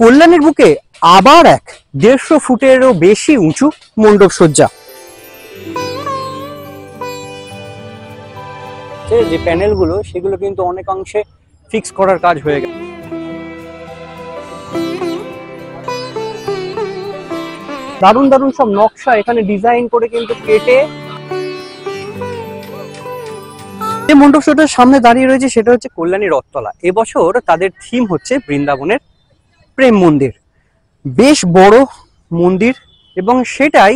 কল্যাণীর বুকে আবার এক 150 ফুটেরও বেশি উঁচু মণ্ডপ সজ্জা। যে প্যানেলগুলো সেগুলো কিন্তু অনেকাংশে ফিক্স করার কাজ হয়ে গেছে। দারুণ দারুণ সব নকশা এখানে ডিজাইন করে কিন্তু কেটে যে মণ্ডপ সজ্জার সামনে দাঁড়িয়ে রয়েছে সেটা হচ্ছে কল্যাণী রথতলা। এবছর তাদের থিম হচ্ছে বৃন্দাবনের প্রেম মন্দির। বেশ বড় মন্দির এবং সেটাই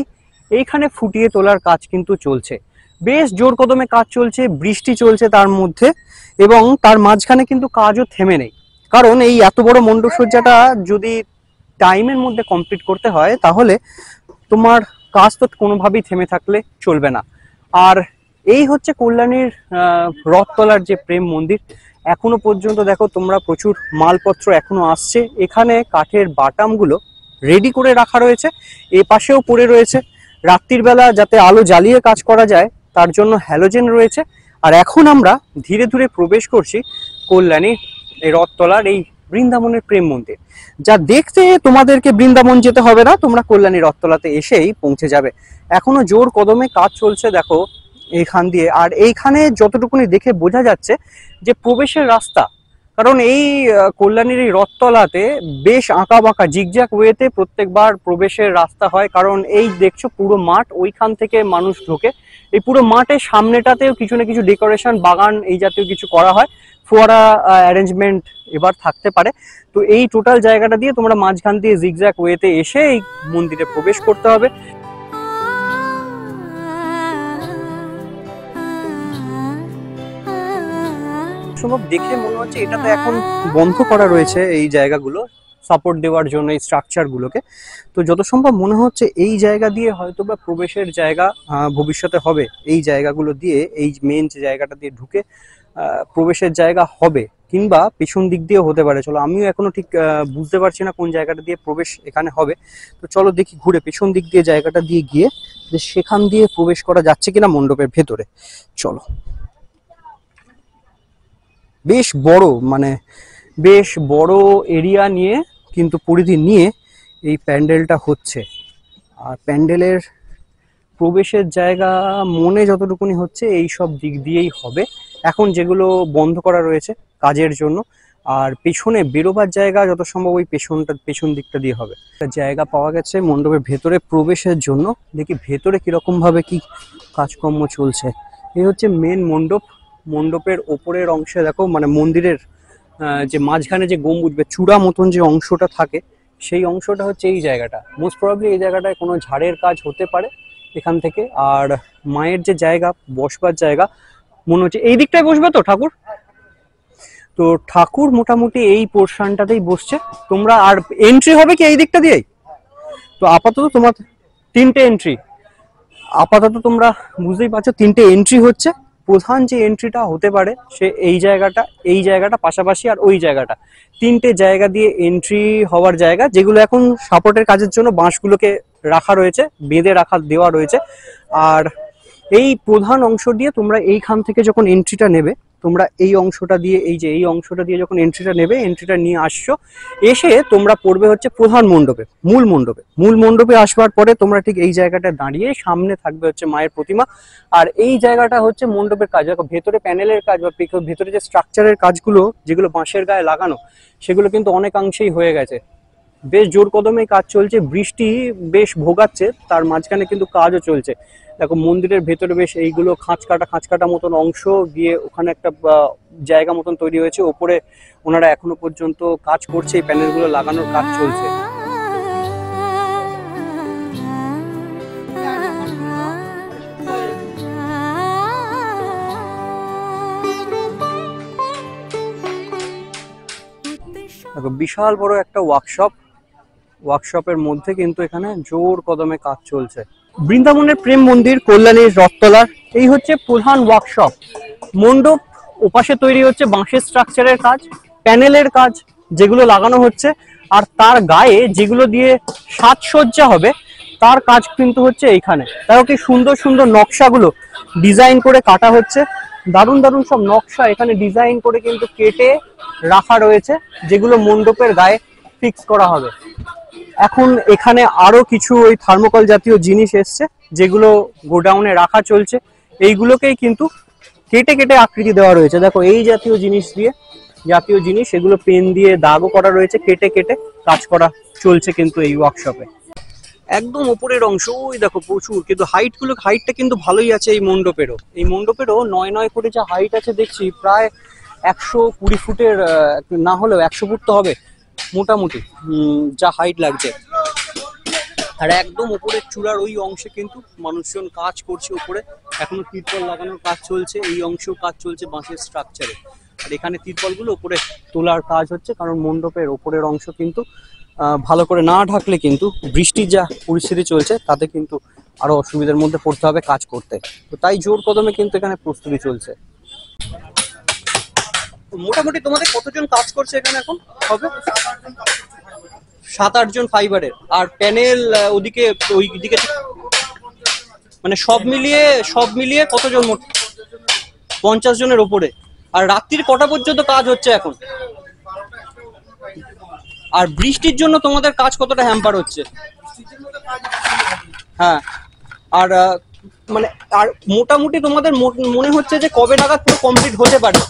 এইখানে ফুটিয়ে তোলার কাজ কিন্তু চলছে। বেশ জোর কদমে কাজ চলছে, বৃষ্টি চলছে তার মধ্যে, এবং তার মাঝখানে কিন্তু কাজও থেমে নেই। কারণ এই এত বড় মণ্ডপ সজ্জাটা যদি টাইমের মধ্যে কমপ্লিট করতে হয় তাহলে তোমার কাজ তো কোনোভাবেই থেমে থাকলে চলবে না। আর এই হচ্ছে কল্যাণীর রথতলার যে প্রেম মন্দির। এখনো পর্যন্ত দেখো তোমরা প্রচুর মালপত্র এখনো আসছে। এখানে কাঠের বাটামগুলো রেডি করে রাখা রয়েছে, এ পাশেও পড়ে রয়েছে। রাত্রির বেলা যাতে আলো জ্বালিয়ে কাজ করা যায় তার জন্য হ্যালোজেন রয়েছে। আর এখন আমরা ধীরে ধীরে প্রবেশ করছি কল্যাণী এই রথতলার এই বৃন্দাবনের প্রেম মন্দির, যা দেখতে তোমাদেরকে বৃন্দাবন যেতে হবে না, তোমরা কল্যাণী রথতলাতে এসেই পৌঁছে যাবে। এখনো জোর কদমে কাজ চলছে দেখো এইখান দিয়ে। আর এইখানে যতটুকুনি দেখে বোঝা যাচ্ছে যে প্রবেশের রাস্তা, কারণ এই কল্যাণীর এই রথতলাতে বেশ আঁকা বাঁকা জিগজ্যাগ ওয়েতে প্রত্যেকবার প্রবেশের রাস্তা হয়। কারণ এই দেখছো পুরো মাঠ, ওইখান থেকে মানুষ ঢোকে। এই পুরো মাঠের সামনেটাতেও কিছু না কিছু ডেকোরেশন, বাগান এই জাতীয় কিছু করা হয়, ফোয়ারা অ্যারেঞ্জমেন্ট এবার থাকতে পারে। তো এই টোটাল জায়গাটা দিয়ে তোমরা মাঝখান দিয়ে জিগজ্যাগ ওয়েতে এসে এই মন্দিরে প্রবেশ করতে হবে। সম্ভব দেখে মনে হচ্ছে এটা তো এখন বন্ধ করা রয়েছে এই জায়গাগুলো সাপোর্ট দেওয়ার জন্য, এই স্ট্রাকচার গুলোকে। তো যত সম্ভব মনে হচ্ছে এই জায়গা দিয়ে হয়তো বা প্রবেশের জায়গা ভবিষ্যতে হবে। এই জায়গাগুলো দিয়ে, এই মেন যে জায়গাটা দিয়ে ঢুকে প্রবেশের জায়গা হবে, কিংবা পিছন দিক দিয়েও হতে পারে। চলো, আমিও এখনো ঠিক বুঝতে পারছি না কোন জায়গাটা দিয়ে প্রবেশ এখানে হবে। তো চলো দেখি ঘুরে পেছন দিক দিয়ে জায়গাটা দিয়ে গিয়ে যে সেখান দিয়ে প্রবেশ করা যাচ্ছে কিনা মণ্ডপের ভেতরে। চলো। বেশ বড়, মানে বেশ বড় এরিয়া নিয়ে কিন্তু পরিধি নিয়ে এই প্যান্ডেলটা হচ্ছে। আর প্যান্ডেলের প্রবেশের জায়গা মনে যতটুকুনি হচ্ছে এই সব দিক দিয়েই হবে এখন, যেগুলো বন্ধ করা রয়েছে কাজের জন্য। আর পেছনে বেরোবার জায়গা যত সম্ভব ওই পেছন দিকটা দিয়ে হবে। একটা জায়গা পাওয়া গেছে মণ্ডপের ভেতরে প্রবেশের জন্য। দেখি ভেতরে কিরকম ভাবে কি কাজকর্ম চলছে। এই হচ্ছে মেন মণ্ডপ। মণ্ডপের ওপরের অংশে দেখো, মানে মন্দিরের যে মাঝখানে যে গম্বুজ বা চূড়া মতন যে অংশটা থাকে, সেই অংশটা হচ্ছে এই জায়গাটা। মোস্ট প্রবাবলি এই জায়গাটায় কোনো ঝাড়ের কাজ হতে পারে এখান থেকে। আর মায়ের যে জায়গা, বসবার জায়গা, মনে হচ্ছে এই দিকটায় বসবে তো ঠাকুর। তো ঠাকুর মোটামুটি এই পোর্শনটাতেই বসছে। তোমরা আর এন্ট্রি হবে কি এই দিকটা দিয়েই? তো আপাতত তোমার 3টে এন্ট্রি, আপাতত তোমরা বুঝতেই পারছো 3টে এন্ট্রি হচ্ছে। প্রধান যে এন্ট্রিটা হতে পারে সে এই জায়গাটা পাশাপাশি, আর ওই জায়গাটা, 3টে জায়গা দিয়ে এন্ট্রি হওয়ার জায়গা, যেগুলো এখন সাপোর্টের কাজের জন্য বাঁশগুলোকে রাখা রয়েছে, বেঁধে রাখা দেওয়া রয়েছে। আর এই প্রধান অংশ দিয়ে তোমরা এইখান থেকে যখন এন্ট্রিটা নেবে, তোমরা এই অংশটা দিয়ে, এই অংশটা দিয়ে যখন এন্ট্রিটা নেবে, এন্ট্রিটা নিয়ে আসছো, এসে তোমরা পড়বে হচ্ছে প্রধান মণ্ডপে, মূল মণ্ডপে আসবার পরে তোমরা ঠিক এই জায়গাটা দাঁড়িয়ে, সামনে থাকবে হচ্ছে মায়ের প্রতিমা। আর এই জায়গাটা হচ্ছে মণ্ডপের কাজ। দেখো ভেতরে প্যানেলের কাজ বা ভেতরে যে স্ট্রাকচারের কাজগুলো, যেগুলো বাঁশের গায়ে লাগানো, সেগুলো কিন্তু অনেকাংশেই হয়ে গেছে। বেশ জোর কদমে কাজ চলছে, বৃষ্টি বেশ ভোগাচ্ছে, তার মাঝখানে কিন্তু কাজও চলছে। দেখো মন্দিরের ভেতরে বেশ এইগুলো খাঁচ কাটা মতন অংশ দিয়ে ওখানে একটা জায়গা মতন তৈরি হয়েছে। ওপরে ওনারা এখনো পর্যন্ত কাজ করছে, এই প্যানেলগুলো লাগানোর কাজ চলছে। দেখো বিশাল বড় একটা ওয়ার্কশপের মধ্যে কিন্তু এখানে জোর কদমে কাজ চলছে। বৃন্দাবনের প্রেম মন্দির, কল্যাণীর রথতলার এই হচ্ছে প্রধান ওয়ার্কশপ। মণ্ডপ ওপাশে তৈরি হচ্ছে, বাঁশের স্ট্রাকচারের কাজ, প্যানেলের কাজ যেগুলো লাগানো হচ্ছে। আর তার গায়ে যেগুলো দিয়ে সাজসজ্জা হবে তার কাজ কিন্তু হচ্ছে এইখানে। তাও কি সুন্দর সুন্দর নকশাগুলো ডিজাইন করে কাটা হচ্ছে। দারুণ দারুণ সব নকশা এখানে ডিজাইন করে কিন্তু কেটে রাখা রয়েছে, যেগুলো মণ্ডপের গায়ে ফিক্স করা হবে। এখন এখানে আরো কিছু ওই থার্মোকল জাতীয় জিনিস এসছে, যেগুলো গোডাউনে রাখা চলছে। এইগুলোকেই কিন্তু কেটে কেটে আকৃতি দেওয়া রয়েছে। দেখো এই জাতীয় জিনিস এগুলো পেন দিয়ে দাগও করা রয়েছে, কেটে কেটে কাজ করা চলছে কিন্তু এই ওয়ার্কশপে। একদম উপরের অংশ ওই দেখো প্রচুর, কিন্তু হাইটটা কিন্তু ভালোই আছে এই মণ্ডপেরও। 9 করে যা হাইট আছে দেখছি, প্রায় 120 ফুটের না হলেও 100 ফুট তো হবে মোটামুটি, যা হাইট লাগছে। আর একদম উপরের চূড়ার ওই অংশে কিন্তু মানুষজন কাজ করছে। উপরে এখনো তিরপল লাগানোর কাজ চলছে, এই অংশেও কাজ চলছে বাঁশের স্ট্রাকচারে। আর এখানে তিরপলগুলো উপরে তোলার কাজ হচ্ছে, কারণ মণ্ডপের ওপরের অংশ কিন্তু ভালো করে না ঢাকলে কিন্তু বৃষ্টির যা পরিস্থিতি চলছে তাতে কিন্তু আরো অসুবিধার মধ্যে পড়তে হবে কাজ করতে। তো তাই জোর কদমে কিন্তু এখানে প্রস্তুতি চলছে। মোটামুটি তোমাদের কতজন কাজ করছে এখানে এখন? হবে 7-8 জন ফাইবারের। আর প্যানেল ওইদিকে মানে সব মিলিয়ে কতজন? মোট 50 জনের ওপরে। আর রাত্রির কটা পর্যন্ত কাজ হচ্ছে এখন? আর বৃষ্টির জন্য তোমাদের কাজ কতটা হ্যাম্পার হচ্ছে? হ্যাঁ। আর মানে আর মোটামুটি তোমাদের মনে হচ্ছে যে কবে নাগাদ পুরো কমপ্লিট হতে পারে?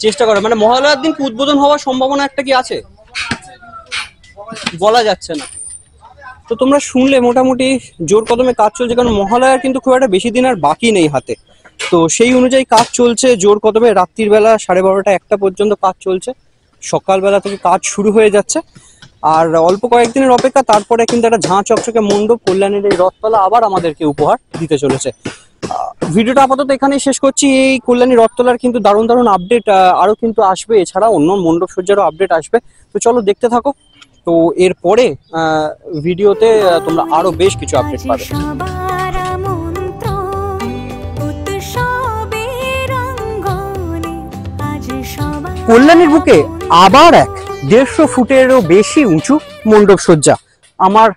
চেষ্টা করো, মানে মহালয়ার দিন উদ্বোধন হওয়ার সম্ভাবনা একটা কি আছে? বলা যাচ্ছে না। তো তোমরা শুনলে মোটামুটি জোর কদমে কাজ চলছে, কারণ মহালয়ার কিন্তু খুব একটা বেশি দিন আর বাকি নেই হাতে। তো সেই অনুযায়ী কাজ চলছে জোর কদমে। রাত্রির বেলা 12:30 1টা পর্যন্ত কাজ চলছে, সকালবেলা থেকে কাজ শুরু হয়ে যাচ্ছে। আর অল্প কয়েকদিনের অপেক্ষা, তারপরে কিন্তু একটা ঝাঁ চকচকে মণ্ডপ কল্যাণীর এই রথতলা আবার আমাদেরকে উপহার দিতে চলেছে। ভিডিওটা আপাতত এখানেই শেষ করছি। এই কল্যাণী রথতলার কিন্তু দারুণ দারুণ আপডেট আরো কিন্তু আসবে, এছাড়া অন্য মণ্ডপ সজ্জারও আপডেট আসবে। তো চলো দেখতে থাকো। তো এরপরে ভিডিওতে তোমরা আরো বেশ কিছু আপডেট পাবে। কল্যাণীর বুকে আবার এক 150 ফুটেরও বেশি উঁচু মণ্ডপ সজ্জা। আমার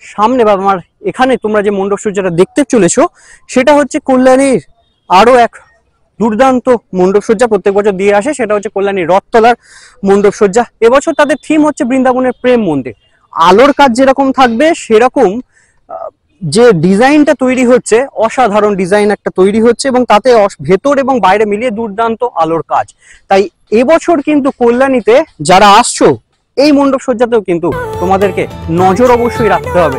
সামনে বা আমার এখানে তোমরা যে মণ্ডপ সজ্জাটা দেখতে চলেছো, সেটা হচ্ছে কল্যাণীর আরো এক দুর্দান্ত মণ্ডপ সজ্জা প্রত্যেক বছর দিয়ে আসে। সেটা হচ্ছে কল্যাণীর রথতলার মণ্ডপ সজ্জা। এবছর তাদের থিম হচ্ছে বৃন্দাবনের প্রেম মন্দির। আলোর কাজ যেরকম থাকবে, সেরকম যে ডিজাইনটা তৈরি হচ্ছে, অসাধারণ ডিজাইন একটা তৈরি হচ্ছে, এবং তাতে ভেতর এবং বাইরে মিলিয়ে দুর্দান্ত আলোর কাজ। তাই এবছর কিন্তু কল্যাণীতে যারা আসছো, এই মণ্ডপ সজ্জাতেও কিন্তু তোমাদেরকে নজর অবশ্যই রাখতে হবে।